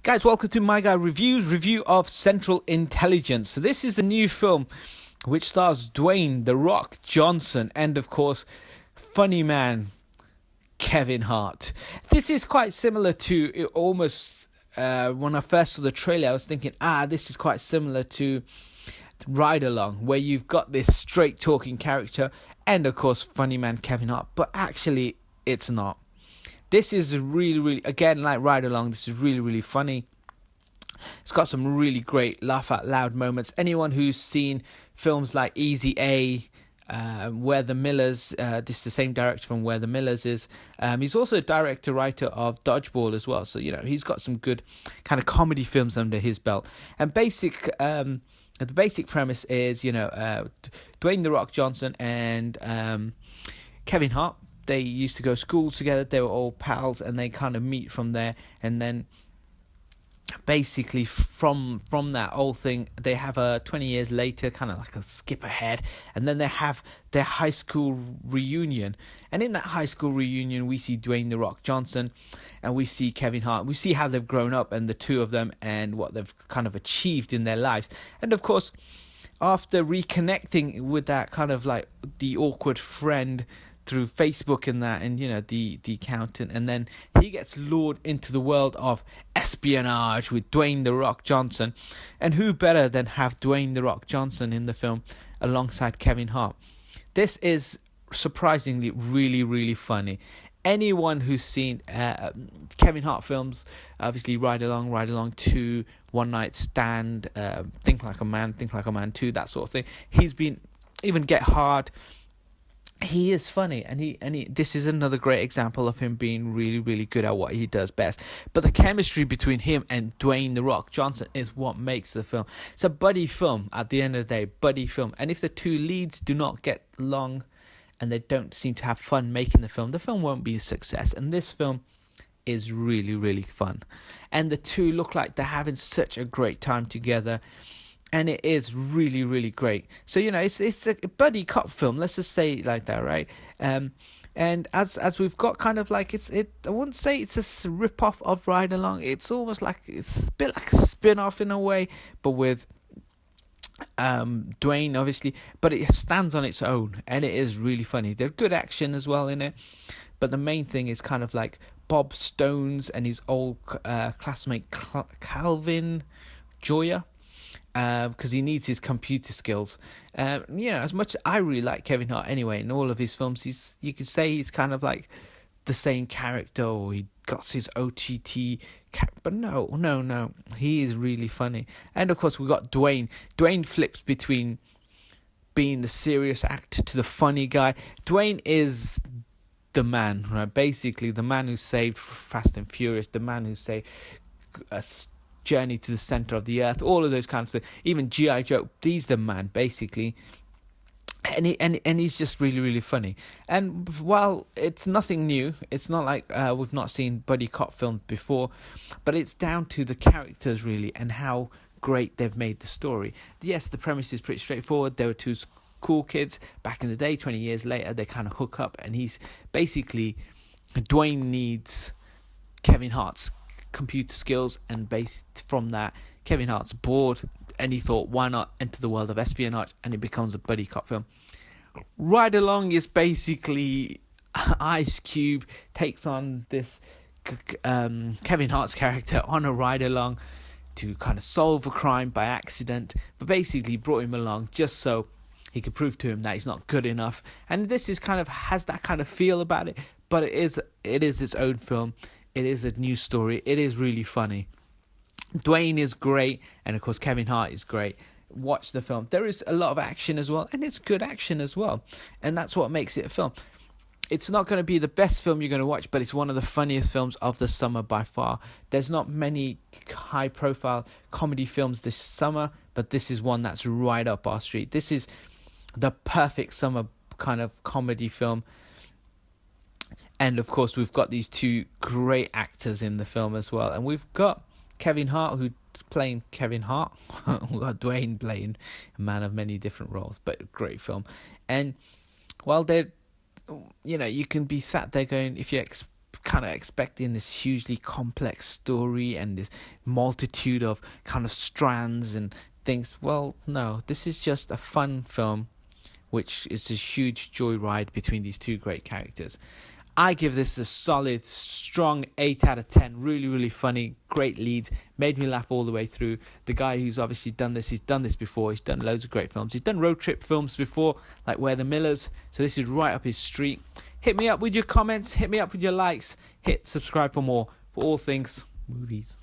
Guys, welcome to MyGuy review of Central Intelligence. So this is the new film which stars Dwayne "The Rock" Johnson and, of course, funny man Kevin Hart. This is quite similar to almost when I first saw the trailer, I was thinking, this is quite similar to Ride Along, where you've got this straight talking character and, of course, funny man Kevin Hart. But actually, it's not. This is really, again, like Ride Along, this is really funny. It's got some really great laugh out loud moments. Anyone who's seen films like Easy A, Where the Millers, this is the same director from Where the Millers is. He's also a director-writer of Dodgeball as well. So, he's got some good kind of comedy films under his belt. And the basic premise is, Dwayne "The Rock" Johnson and Kevin Hart. They used to go to school together. They were all pals, and they kind of meet from there. And then, basically, from that whole thing, they have a 20 years later, kind of like a skip ahead, and then they have their high school reunion. And in that high school reunion, we see Dwayne "The Rock" Johnson, and we see Kevin Hart. We see how they've grown up, and the two of them, and what they've kind of achieved in their lives. And of course, after reconnecting with that kind of like the awkward friend through Facebook and that, and the accountant, and then he gets lured into the world of espionage with Dwayne "The Rock" Johnson. And who better than have Dwayne "The Rock" Johnson in the film alongside Kevin Hart? This is surprisingly really funny. Anyone who's seen Kevin Hart films, obviously Ride Along 2, One Night Stand, Think Like a Man 2, that sort of thing. He's been, even Get Hard. He is funny, and he. This is another great example of him being really good at what he does best. But the chemistry between him and Dwayne "The Rock" Johnson is what makes the film. It's a buddy film at the end of the day, buddy film. And if the two leads do not get along, and they don't seem to have fun making the film won't be a success. And this film is really fun, and the two look like they're having such a great time together. And it is really great. So, it's a buddy cop film. Let's just say it like that, right? And as we've got kind of like, I wouldn't say it's a rip-off of Ride Along. It's almost like, it's a bit like a spin-off in a way, but with Dwayne, obviously. But it stands on its own, and it is really funny. There's good action as well in it. But the main thing is kind of like Bob Stones and his old classmate Calvin Joyner. Because he needs his computer skills. As much as I really like Kevin Hart anyway, in all of his films, you could say he's kind of like the same character, or he got his OTT. But no, he is really funny. And of course, we got Dwayne. Dwayne flips between being the serious actor to the funny guy. Dwayne is the man, right? Basically, the man who saved Fast and Furious, the man who saved Journey to the Center of the Earth, all of those kinds of things. Even G.I. Joe, he's the man, basically. And he's just really funny. And while it's nothing new, it's not like we've not seen buddy cop films before, but it's down to the characters, really, and how great they've made the story. Yes, the premise is pretty straightforward. There were two cool kids back in the day. 20 years later, they kind of hook up, and he's basically, Dwayne needs Kevin Hart's computer skills, and based from that, Kevin Hart's bored, and he thought, why not enter the world of espionage? And it becomes a buddy cop film. Ride Along is basically Ice Cube takes on this Kevin Hart's character on a ride along to kind of solve a crime by accident, but basically brought him along just so he could prove to him that he's not good enough. And this is kind of has that kind of feel about it, but it is its own film. It is a new story. It is really funny. Dwayne is great, and of course Kevin Hart is great. Watch the film. There is a lot of action as well, and it's good action as well, and that's what makes it a film. It's not going to be the best film you're going to watch, but it's one of the funniest films of the summer by far. There's not many high-profile comedy films this summer, but this is one that's right up our street. This is the perfect summer kind of comedy film. And of course, we've got these two great actors in the film as well. And we've got Kevin Hart, who's playing Kevin Hart. We've got Dwayne playing a man of many different roles, but a great film. And while they're, you can be sat there going, if you kind of expecting this hugely complex story and this multitude of kind of strands and things. Well, no, this is just a fun film, which is a huge joyride between these two great characters. I give this a solid, strong 8 out of 10. Really, really funny, great leads, made me laugh all the way through. The guy who's obviously done this, he's done this before. He's done loads of great films. He's done road trip films before, like Where the Millers. So this is right up his street. Hit me up with your comments. Hit me up with your likes. Hit subscribe for more, for all things movies.